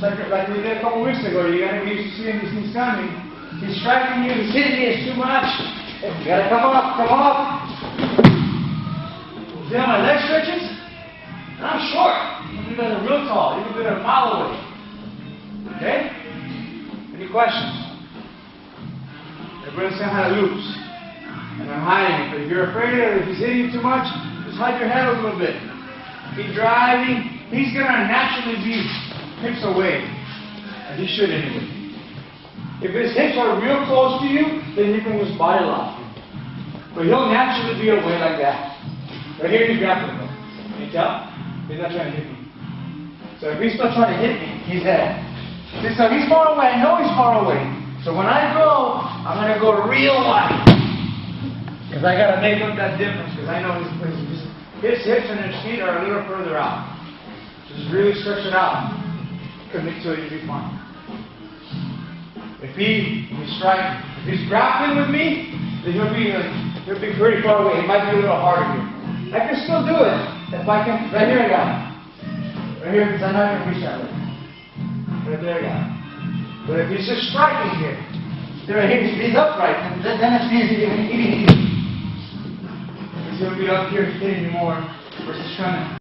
like we did a couple weeks ago. You gotta get used to seeing these things coming. He's striking you, he's hitting you, it's too much. You gotta come up, come up. See how my leg stretches? And I'm short. You guys are real tall. You can do that a mile away. Okay? Any questions? Everybody's saying how to loops. And I'm hiding it. But if you're afraid of it, if he's hitting you too much, just hide your head a little bit. Keep driving. He's gonna naturally be hips away. And he should anyway. If his hips are real close to you, then you can just body lock him. But he'll naturally be away like that. Right here, you grab him. Can you tell? He's not trying to hit me. So if he's still trying to hit me, he's dead. See, so he's far away. I know he's far away. So when I go, I'm going to go real wide. Because I got to make up that difference. Because I know his hips and his feet are a little further out. Just really stretch it out. Commit to it, you'll be fine. If he's grappling with me, then he'll be pretty far away. It might be a little harder here. I can still do it if I can. Right here I got it. Right here, because I'm not going to reach that way. Right there I got it. But if he's just striking here, if he's upright, then it's easy. He's going to be up here hitting me more versus trying to.